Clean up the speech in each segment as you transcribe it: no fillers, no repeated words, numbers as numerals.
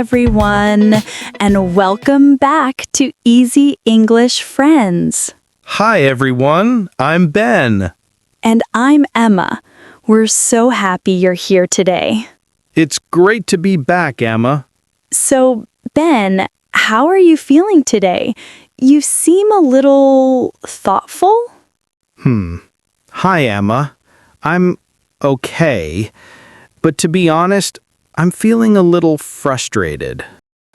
everyone, and welcome back to Easy English Friends. Hi, everyone. I'm Ben. And I'm Emma. We're so happy you're here today. It's great to be back, Emma. So, Ben, how are you feeling today? You seem a little thoughtful. Hi, Emma. I'm okay. But to be honest, I'm feeling a little frustrated.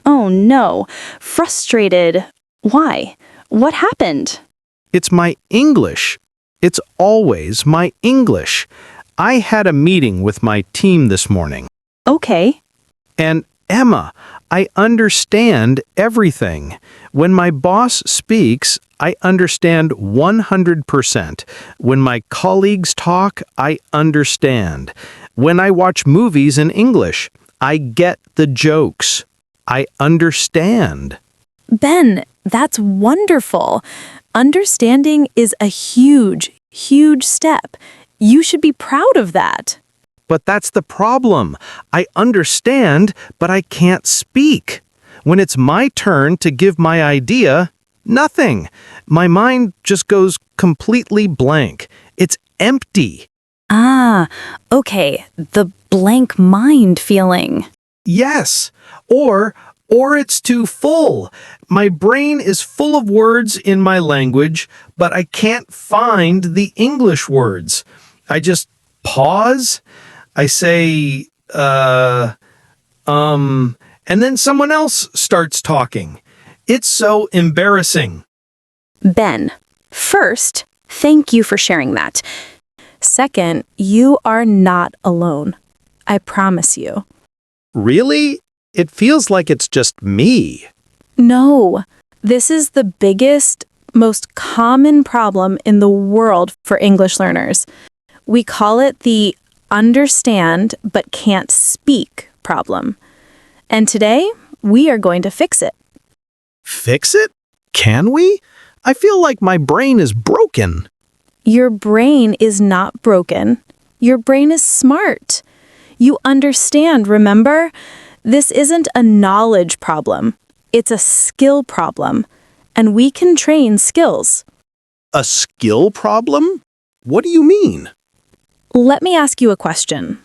Oh no, frustrated. Why? What happened? It's my English. It's always my English. I had a meeting with my team this morning. Okay. And Emma, I understand everything. When my boss speaks, I understand 100%. When my colleagues talk, I understand. When I watch movies in English, I get the jokes. I understand. Ben, that's wonderful. Understanding is a huge, huge step. You should be proud of that. But that's the problem. I understand, but I can't speak. When it's my turn to give my idea, nothing. My mind just goes completely blank. It's empty. Ah, okay. The blank mind feeling. Yes, or it's too full. My brain is full of words in my language, but I can't find the English words. I just pause. I say, and then someone else starts talking. It's so embarrassing. Ben, first, thank you for sharing that. Second, you are not alone. I promise you. Really? It feels like it's just me. No, this is the biggest, most common problem in the world for English learners. We call it the understand but can't speak problem. And today, we are going to fix it. Fix it? Can we? I feel like my brain is broken. Your brain is not broken. Your brain is smart. You understand, remember? This isn't a knowledge problem. It's a skill problem. And we can train skills. A skill problem? What do you mean? Let me ask you a question.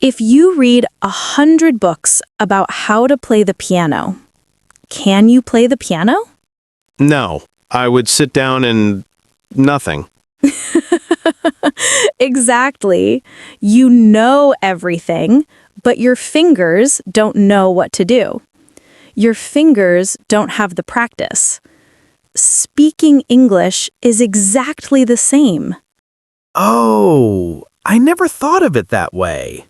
If you read 100 books about how to play the piano, can you play the piano? No, I would sit down and nothing. Exactly. You know everything, but your fingers don't know what to do. Your fingers don't have the practice. Speaking English is exactly the same. Oh, I never thought of it that way.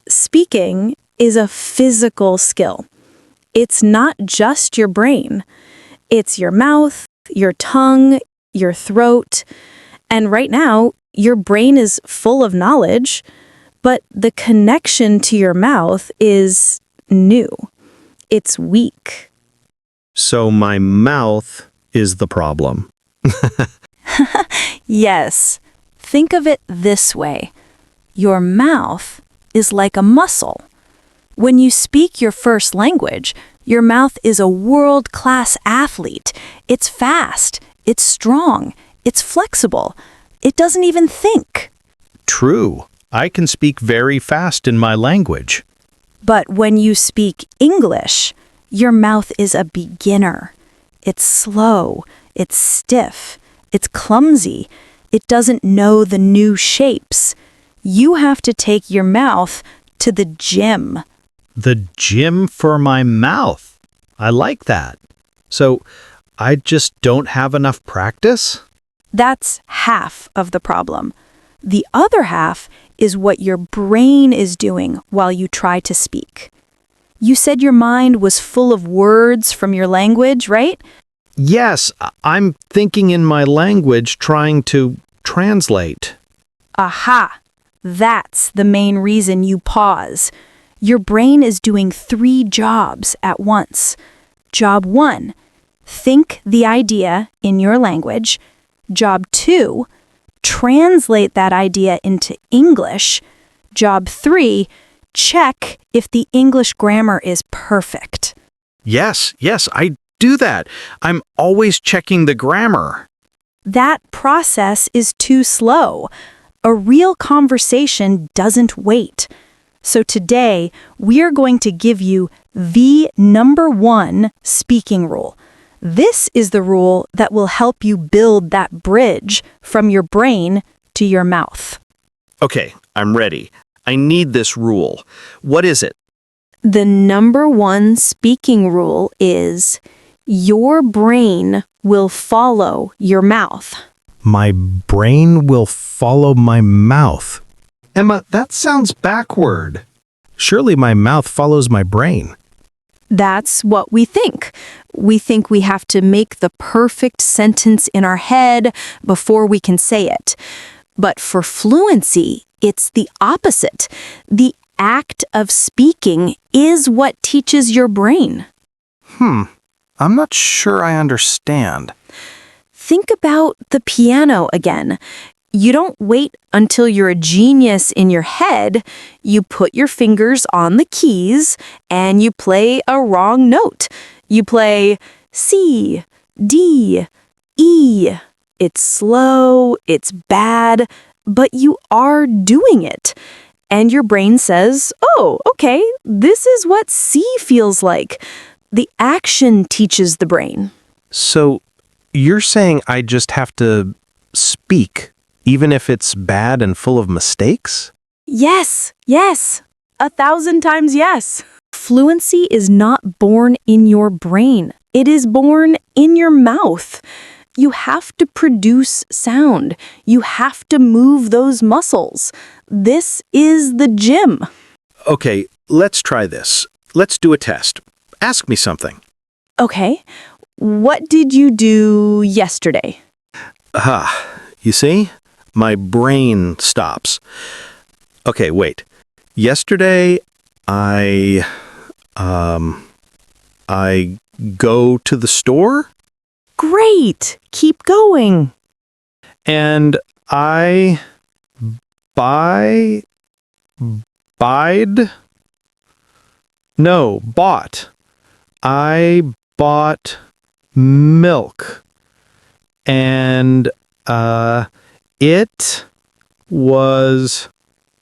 Speaking is a physical skill. It's not just your brain. It's your mouth, your tongue, your throat. And right now, your brain is full of knowledge, but the connection to your mouth is new. It's weak. So my mouth is the problem. Yes. Think of it this way. Your mouth is like a muscle. When you speak your first language, your mouth is a world-class athlete. It's fast, it's strong, it's flexible. It doesn't even think. True. I can speak very fast in my language. But when you speak English, your mouth is a beginner. It's slow, it's stiff, it's clumsy. It doesn't know the new shapes. You have to take your mouth to the gym. The gym for my mouth. I like that. So I just don't have enough practice? That's half of the problem. The other half is what your brain is doing while you try to speak. You said your mind was full of words from your language, right? Yes, I'm thinking in my language, trying to translate. Aha! That's the main reason you pause. Your brain is doing 3 jobs at once. Job 1, think the idea in your language. Job 2, translate that idea into English. Job 3, check if the English grammar is perfect. Yes, I do that. I'm always checking the grammar. That process is too slow. A real conversation doesn't wait. So today, we are going to give you the number one speaking rule. This is the rule that will help you build that bridge from your brain to your mouth. Okay, I'm ready. I need this rule. What is it? The number one speaking rule is your brain will follow your mouth. My brain will follow my mouth. Emma, that sounds backward. Surely my mouth follows my brain. That's what we think. We think we have to make the perfect sentence in our head before we can say it. But for fluency, it's the opposite. The act of speaking is what teaches your brain. I'm not sure I understand. Think about the piano again. You don't wait until you're a genius in your head. You put your fingers on the keys and you play a wrong note. You play C, D, E. It's slow, it's bad, but you are doing it. And your brain says, oh, okay, this is what C feels like. The action teaches the brain. So you're saying I just have to speak, even if it's bad and full of mistakes? Yes, 1,000 times yes. Fluency is not born in your brain. It is born in your mouth. You have to produce sound. You have to move those muscles. This is the gym. Okay, let's try this. Let's do a test. Ask me something. Okay, what did you do yesterday? You see? My brain stops. Okay, wait. Yesterday, I go to the store? Great! Keep going. And I bought. I bought milk. And it was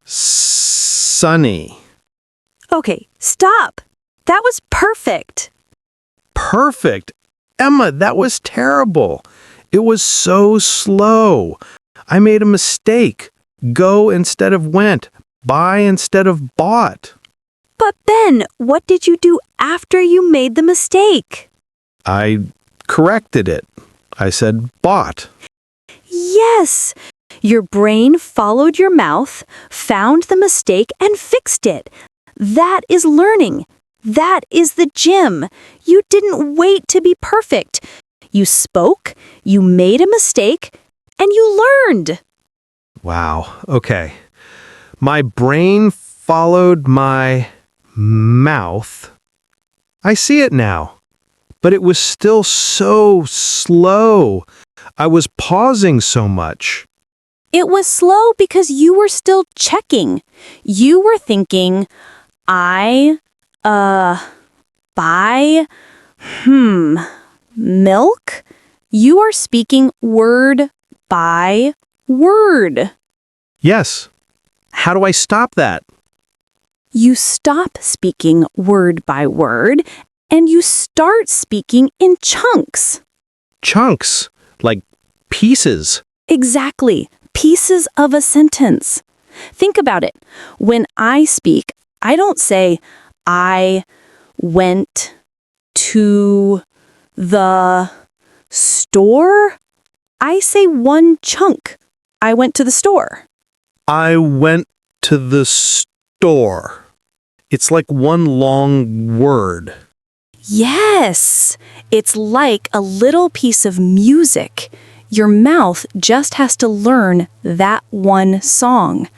sunny. Okay, stop. That was perfect. Perfect. Emma, that was terrible. It was so slow. I made a mistake. Go instead of went. Buy instead of bought. But Ben, what did you do after you made the mistake? I corrected it. I said bought. Yes! Your brain followed your mouth, found the mistake, and fixed it. That is learning. That is the gym. You didn't wait to be perfect. You spoke, you made a mistake, and you learned. Wow, okay. My brain followed my mouth. I see it now. But it was still so slow. I was pausing so much. It was slow because you were still checking. You were thinking, buy, milk? You are speaking word by word. Yes. How do I stop that? You stop speaking word by word and you start speaking in chunks. Chunks, like pieces. Exactly, pieces of a sentence. Think about it. When I speak, I don't say, I went to the store. I say one chunk. I went to the store. I went to the store. It's like one long word. Yes, it's like a little piece of music. Your mouth just has to learn that one song.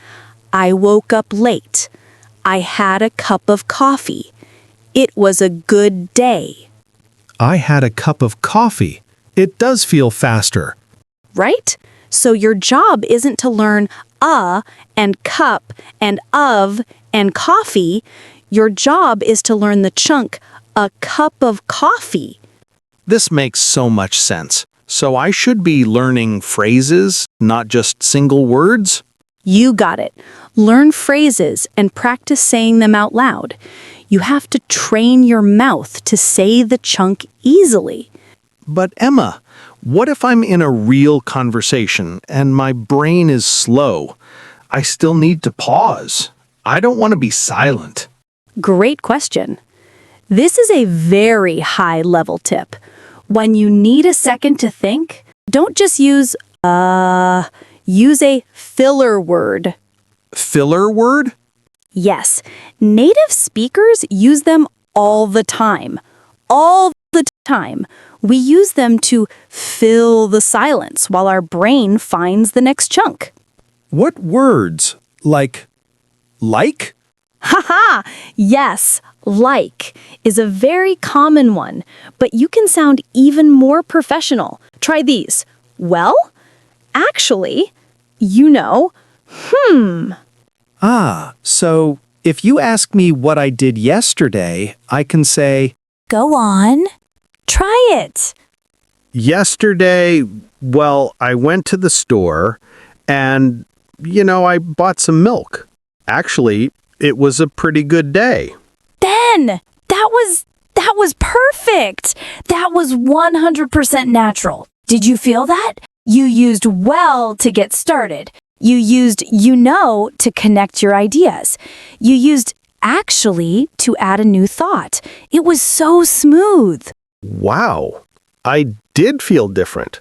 I woke up late. I had a cup of coffee. It was a good day. I had a cup of coffee. It does feel faster. Right? So your job isn't to learn and cup and of And coffee, your job is to learn the chunk, a cup of coffee. This makes so much sense. So I should be learning phrases, not just single words? You got it. Learn phrases and practice saying them out loud. You have to train your mouth to say the chunk easily. But Emma, what if I'm in a real conversation and my brain is slow? I still need to pause. I don't want to be silent. Great question. This is a very high-level tip. When you need a second to think, don't just use a filler word. Filler word? Yes, native speakers use them all the time. All the time. We use them to fill the silence while our brain finds the next chunk. What words? Like? Haha! Yes, like is a very common one, but you can sound even more professional. Try these. Well, actually, So if you ask me what I did yesterday, I can say, Go on. Try it. yesterday, well, I went to the store and, I bought some milk. Actually, it was a pretty good day. Ben, that was perfect. That was 100% natural. Did you feel that? You used well to get started. You used to connect your ideas. You used actually to add a new thought. It was so smooth. Wow, I did feel different.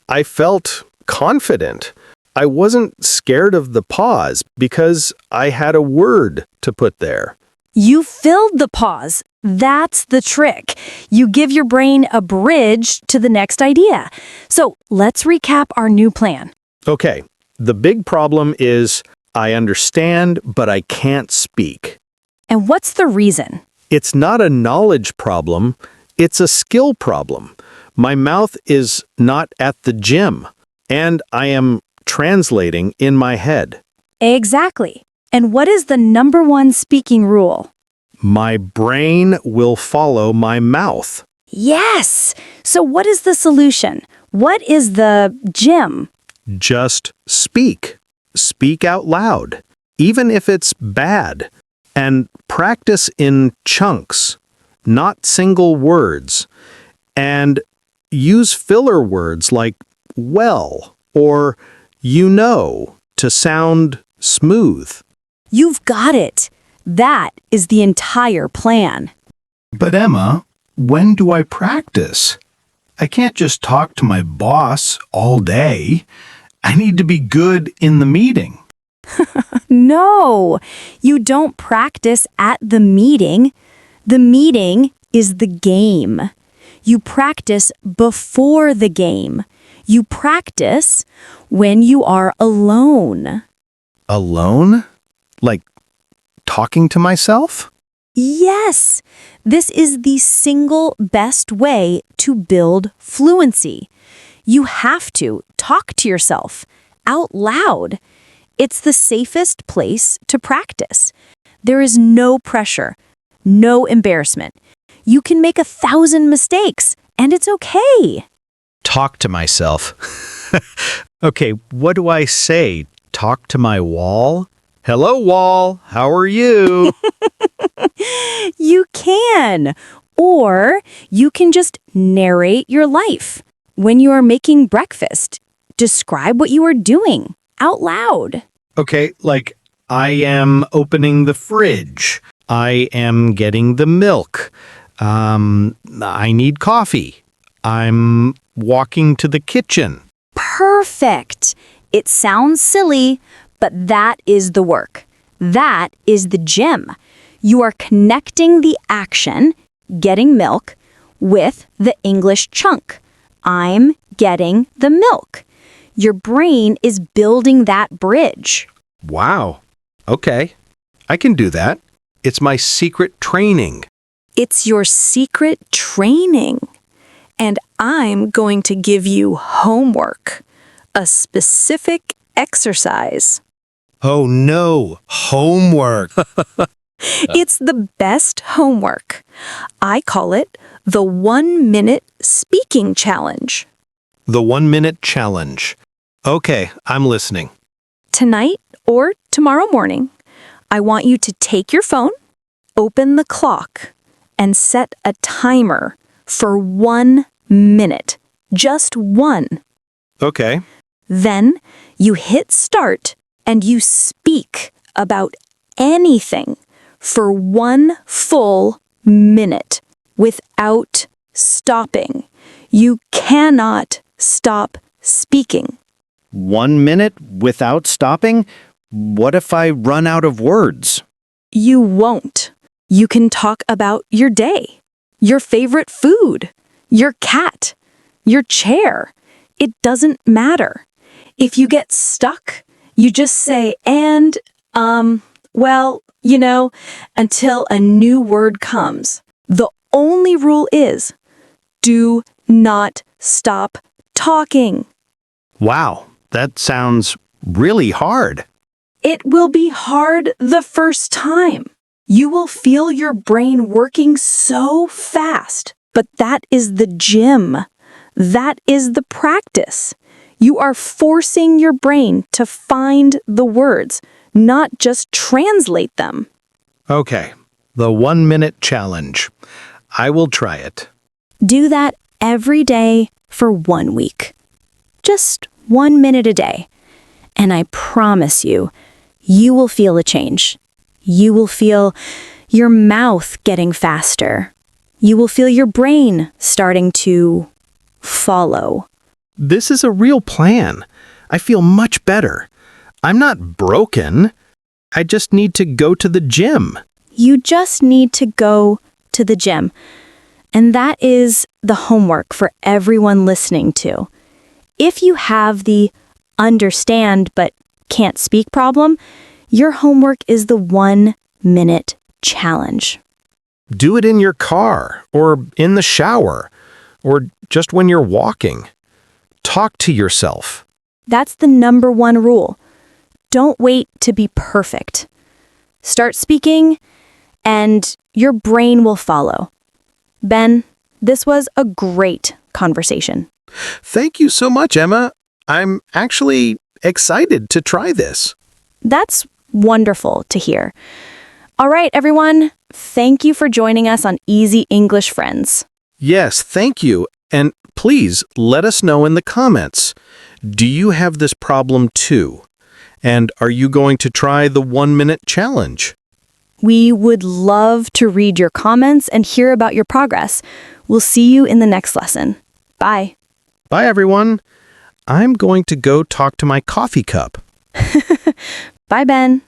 I felt confident. I wasn't scared of the pause because I had a word to put there. You filled the pause. That's the trick. You give your brain a bridge to the next idea. So let's recap our new plan. Okay, the big problem is I understand, but I can't speak. And what's the reason? It's not a knowledge problem, it's a skill problem. My mouth is not at the gym, and I am translating in my head. Exactly. And what is the number one speaking rule? My brain will follow my mouth. Yes! So what is the solution? What is the gym? Just speak. Speak out loud, even if it's bad. And practice in chunks, not single words. And use filler words like well or to sound smooth. You've got it. That is the entire plan. But Emma, when do I practice? I can't just talk to my boss all day. I need to be good in the meeting. No, you don't practice at the meeting. The meeting is the game. You practice before the game. You practice when you are alone. Alone? Like talking to myself? Yes, this is the single best way to build fluency. You have to talk to yourself out loud. It's the safest place to practice. There is no pressure, no embarrassment. You can make 1,000 mistakes, and it's okay. Talk to myself. Okay, what do I say? Talk to my wall? Hello, wall. How are you? You can. Or you can just narrate your life. When you are making breakfast, describe what you are doing out loud. Okay, like I am opening the fridge. I am getting the milk. I need coffee. I'm walking to the kitchen. Perfect. It sounds silly, but that is the work. That is the gym. You are connecting the action, getting milk, with the English chunk. I'm getting the milk. Your brain is building that bridge. Wow. Okay. I can do that. It's my secret training. It's your secret training. And I'm going to give you homework, a specific exercise. Oh no, homework. It's the best homework. I call it the 1-minute speaking challenge. The 1-minute challenge. Okay, I'm listening. Tonight or tomorrow morning, I want you to take your phone, open the clock, and set a timer for 1 minute. Just one. Okay. Then you hit start and you speak about anything for 1 full minute without stopping. You cannot stop speaking. 1 minute without stopping? What if I run out of words? You won't. You can talk about your day, your favorite food, your cat, your chair. It doesn't matter. If you get stuck, you just say, until a new word comes. The only rule is, do not stop talking. Wow, that sounds really hard. It will be hard the first time. You will feel your brain working so fast, but that is the gym. That is the practice. You are forcing your brain to find the words, not just translate them. Okay, the 1-minute challenge. I will try it. Do that every day for 1 week. Just 1 minute a day. And I promise you, you will feel a change. You will feel your mouth getting faster. You will feel your brain starting to follow. This is a real plan. I feel much better. I'm not broken. I just need to go to the gym. You just need to go to the gym. And that is the homework for everyone listening to. If you have the understand but can't speak problem, your homework is the 1-minute challenge. Do it in your car, or in the shower, or just when you're walking. Talk to yourself. That's the number 1 rule. Don't wait to be perfect. Start speaking, and your brain will follow. Ben, this was a great conversation. Thank you so much, Emma. I'm actually excited to try this. That's wonderful to hear. All right, everyone. Thank you for joining us on Easy English Friends. Yes, thank you. And please let us know in the comments. Do you have this problem too? And are you going to try the 1-minute challenge? We would love to read your comments and hear about your progress. We'll see you in the next lesson. Bye. Bye, everyone. I'm going to go talk to my coffee cup. Bye, Ben.